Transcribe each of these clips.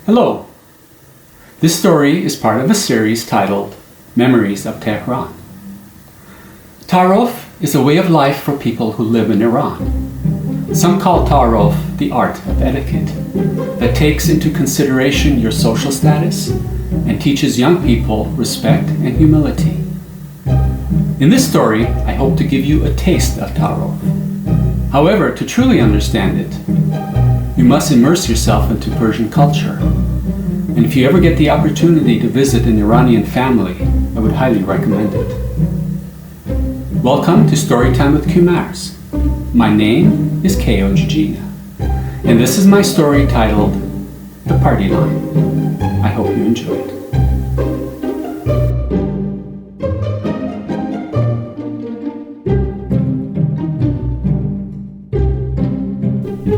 Hello. This story is part of a series titled Memories of Tehran. Tarof is a way of life for people who live in Iran. Some call Tarof the art of etiquette that takes into consideration your social status and teaches young people respect and humility. In this story, I hope to give you a taste of Tarof. However, to truly understand it, you must immerse yourself into Persian culture. And if you ever get the opportunity to visit an Iranian family, I would highly recommend it. Welcome to Storytime with Kumars. My name is Kayo Jijina, and this is my story titled The Partyline. I hope you enjoy it.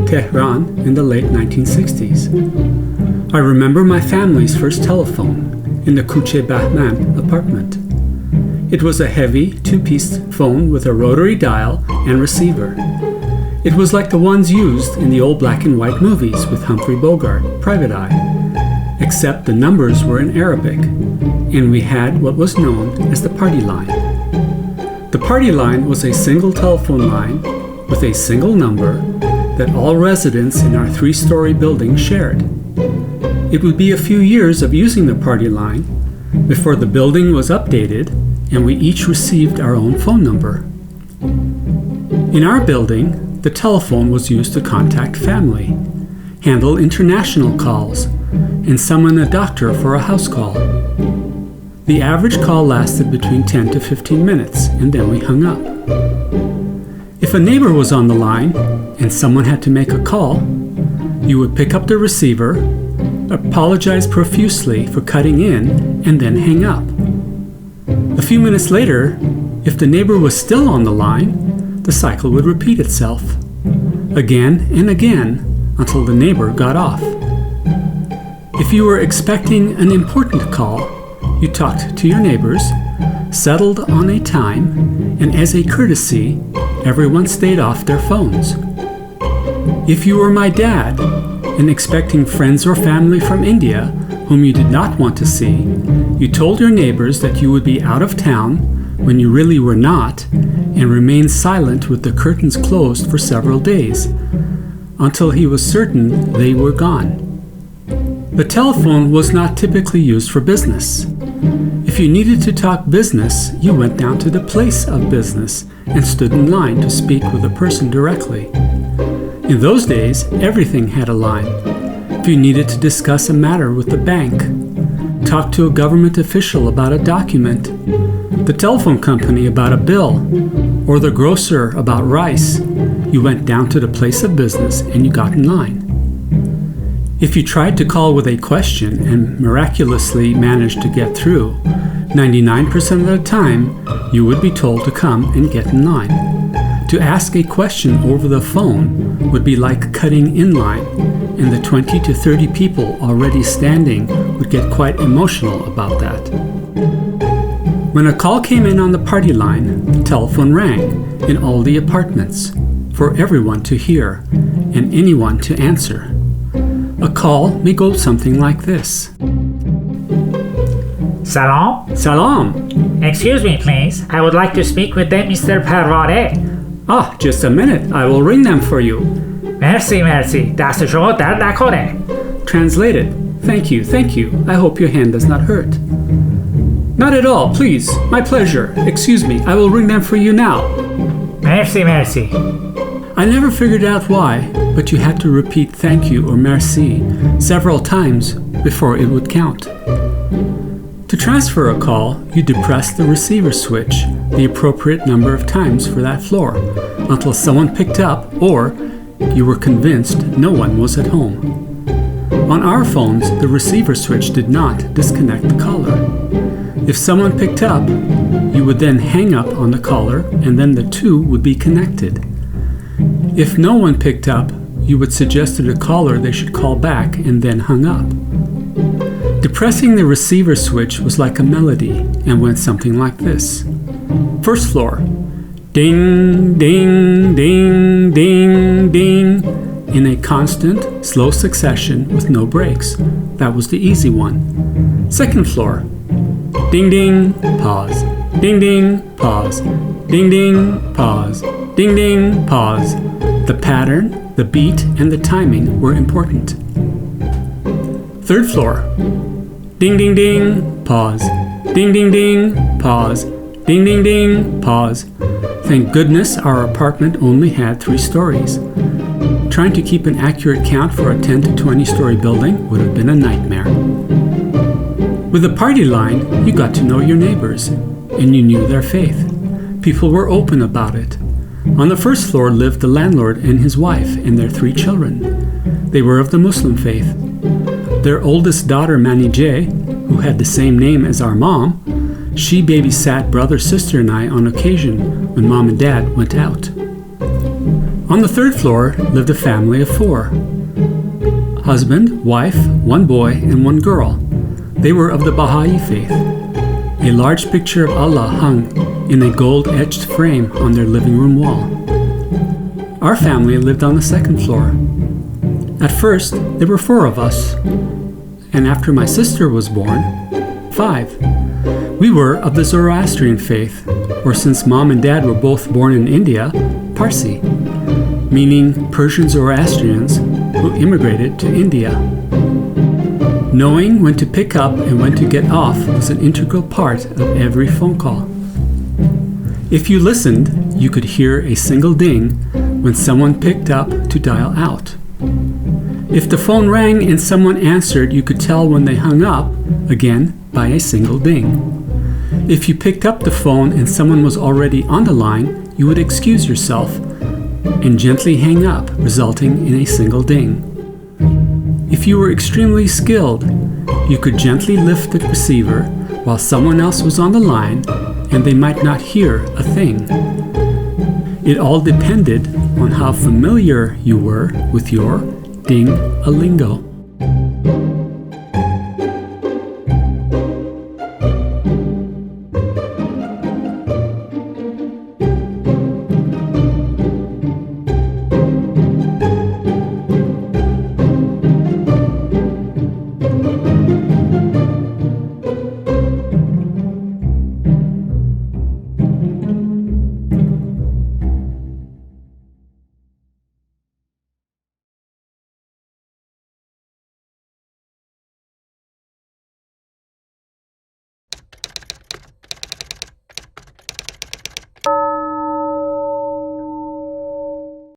Tehran in the late 1960s. I remember my family's first telephone in the Kuche Bahman apartment. It was a heavy, two-piece phone with a rotary dial and receiver. It was like the ones used in the old black and white movies with Humphrey Bogart, Private Eye, except the numbers were in Arabic, and we had what was known as the party line. The party line was a single telephone line with a single number that all residents in our three-story building shared. It would be a few years of using the party line before the building was updated and we each received our own phone number. In our building, the telephone was used to contact family, handle international calls, and summon a doctor for a house call. The average call lasted between 10 to 15 minutes, and then we hung up. If a neighbor was on the line and someone had to make a call, you would pick up the receiver, apologize profusely for cutting in, and then hang up. A few minutes later, if the neighbor was still on the line, the cycle would repeat itself, again and again, until the neighbor got off. If you were expecting an important call, you talked to your neighbors, settled on a time, and as a courtesy, everyone stayed off their phones. If you were my dad and expecting friends or family from India whom you did not want to see, you told your neighbors that you would be out of town when you really were not, and remained silent with the curtains closed for several days, until he was certain they were gone. The telephone was not typically used for business. If you needed to talk business, you went down to the place of business and stood in line to speak with a person directly. In those days, everything had a line. If you needed to discuss a matter with the bank, talk to a government official about a document, the telephone company about a bill, or the grocer about rice, you went down to the place of business and you got in line. If you tried to call with a question and miraculously managed to get through, 99% of the time, you would be told to come and get in line. To ask a question over the phone would be like cutting in line, and the 20 to 30 people already standing would get quite emotional about that. When a call came in on the party line, the telephone rang in all the apartments for everyone to hear and anyone to answer. A call may go something like this. Salam? Salam! Excuse me, please. I would like to speak with them, Mr. Parvare. Ah, just a minute. I will ring them for you. مرسی دست شما درد نکنه. Translated. Thank you. I hope your hand does not hurt. Not at all, please. My pleasure. Excuse me, I will ring them for you now. مرسی. I never figured out why, but you had to repeat thank you or merci several times before it would count. To transfer a call, you depress the receiver switch the appropriate number of times for that floor until someone picked up or you were convinced no one was at home. On our phones, the receiver switch did not disconnect the caller. If someone picked up, you would then hang up on the caller and then the two would be connected. If no one picked up, you would suggest to the caller they should call back and then hung up. Depressing the receiver switch was like a melody and went something like this. First floor. Ding, ding, ding, ding, ding. in a constant, slow succession with no breaks. That was the easy one. Second floor. Ding ding, pause. Ding ding, pause. Ding ding, pause. Ding ding, pause. The pattern, the beat, and the timing were important. Third floor. Ding ding ding, pause. Ding ding ding, pause. Ding ding ding, pause. Thank goodness our apartment only had 3 stories. Trying to keep an accurate count for a 10 to 20 story building would have been a nightmare. With the party line, you got to know your neighbors, and you knew their faith. People were open about it. On the first floor lived the landlord and his wife and their 3 children. They were of the Muslim faith. Their oldest daughter, Mani J, who had the same name as our mom, she babysat brother, sister, and I on occasion when mom and dad went out. On the third floor lived a family of 4. Husband, wife, 1 boy, and 1 girl. They were of the Baha'i faith. A large picture of Allah hung in a gold-etched frame on their living room wall. Our family lived on the second floor. At first, there were 4 of us, and after my sister was born, 5. We were of the Zoroastrian faith, or since mom and dad were both born in India, Parsi, meaning Persian Zoroastrians who immigrated to India. Knowing when to pick up and when to get off was an integral part of every phone call. If you listened, you could hear a single ding when someone picked up to dial out. If the phone rang and someone answered, you could tell when they hung up, again, by a single ding. If you picked up the phone and someone was already on the line, you would excuse yourself and gently hang up, resulting in a single ding. If you were extremely skilled, you could gently lift the receiver while someone else was on the line and they might not hear a thing. It all depended on how familiar you were with your ding-a-lingo.